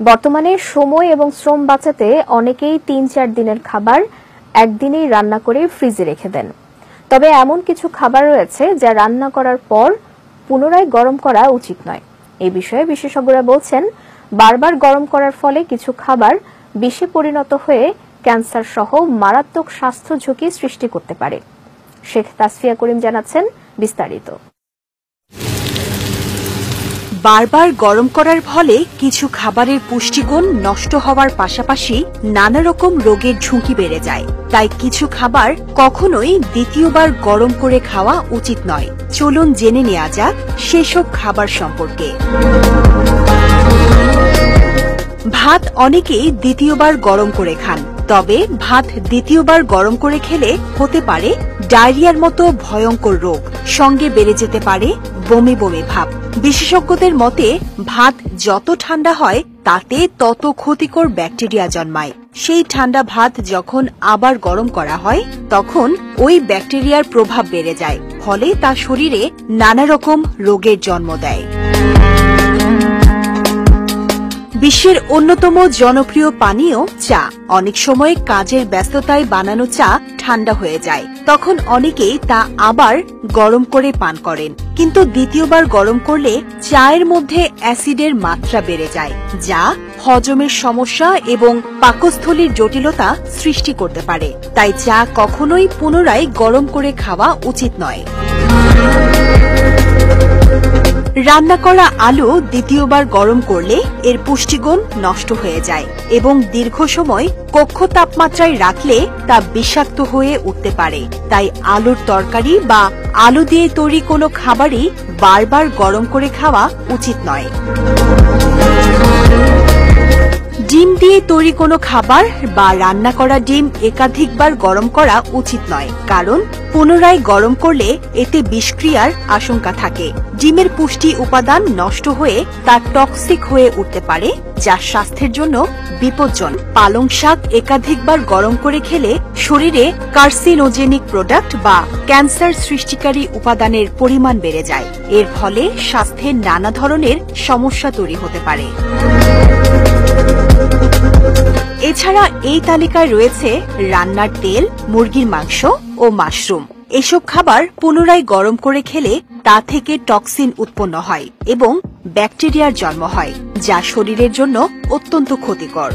বর্তমানে সময় এবং শ্রম বাঁচাতে অনেকেই ৩-৪ দিনের খাবার একদিনেই রান্না করে ফ্রিজে রেখে দেন। তবে এমন কিছু খাবার রয়েছে যা রান্না করার পর পুনরায় গরম করা উচিত নয়। এই বিষয়ে বিশেষজ্ঞরা বলছেন, বারবার গরম করার ফলে কিছু খাবার বিষে পরিণত হয়ে ক্যান্সার সহ মারাত্মক স্বাস্থ্য ঝুঁকি সৃষ্টি করতে পারে। শেখ তাসফিয়া করিম জানাচ্ছেন বিস্তারিত। বারবার গরম করার ফলে কিছু খাবারের পুষ্টিগুণ নষ্ট হওয়ার পাশাপাশি নানা রকম রোগের ঝুঁকি বেড়ে যায়। তাই কিছু খাবার কখনোই দ্বিতীয়বার গরম করে খাওয়া উচিত নয়। চলুন জেনে নেওয়া যাক সেসব খাবার সম্পর্কে। ভাত অনেকেই দ্বিতীয়বার গরম করে খান, তবে ভাত দ্বিতীয়বার গরম করে খেলে হতে পারে ডায়রিয়ার মতো ভয়ঙ্কর রোগ, সঙ্গে বেড়ে যেতে পারে বমি বমি ভাব। বিশেষজ্ঞদের মতে ভাত যত ঠান্ডা হয় তাতে তত ক্ষতিকর ব্যাকটেরিয়া জন্মায়। সেই ঠান্ডা ভাত যখন আবার গরম করা হয় তখন ওই ব্যাকটেরিয়ার প্রভাব বেড়ে যায়, ফলে তা শরীরে নানা রকম রোগের জন্ম দেয়। বিশ্বের অন্যতম জনপ্রিয় পানীয় চা। অনেক সময় কাজের ব্যস্ততায় বানানো চা ঠান্ডা হয়ে যায়, তখন অনেকেই তা আবার গরম করে পান করেন। কিন্তু দ্বিতীয়বার গরম করলে চায়ের মধ্যে অ্যাসিডের মাত্রা বেড়ে যায়, যা হজমের সমস্যা এবং পাকস্থলীর জটিলতা সৃষ্টি করতে পারে। তাই চা কখনোই পুনরায় গরম করে খাওয়া উচিত নয়। রান্না করা আলু দ্বিতীয়বার গরম করলে এর পুষ্টিগুণ নষ্ট হয়ে যায় এবং দীর্ঘ সময় কক্ষ তাপমাত্রায় রাখলে তা বিষাক্ত হয়ে উঠতে পারে। তাই আলুর তরকারি বা আলু দিয়ে তৈরি কোনো খাবারই বারবার গরম করে খাওয়া উচিত নয়। ডিম দিয়ে তৈরি কোনো খাবার বা রান্না করা ডিম একাধিকবার গরম করা উচিত নয়, কারণ পুনরায় গরম করলে এতে বিষক্রিয়ার আশঙ্কা থাকে। ডিমের পুষ্টি উপাদান নষ্ট হয়ে তা টক্সিক হয়ে উঠতে পারে, যা স্বাস্থ্যের জন্য বিপজ্জনক। পালং শাক একাধিকবার গরম করে খেলে শরীরে কার্সিনোজেনিক প্রোডাক্ট বা ক্যান্সার সৃষ্টিকারী উপাদানের পরিমাণ বেড়ে যায়। এর ফলে স্বাস্থ্যের নানা ধরনের সমস্যা তৈরি হতে পারে। এছাড়া এই তালিকায় রয়েছে রান্নার তেল, মুরগির মাংস ও মাশরুম। এসব খাবার পুনরায় গরম করে খেলে তা থেকে টক্সিন উৎপন্ন হয় এবং ব্যাকটেরিয়ার জন্ম হয়, যা শরীরের জন্য অত্যন্ত ক্ষতিকর।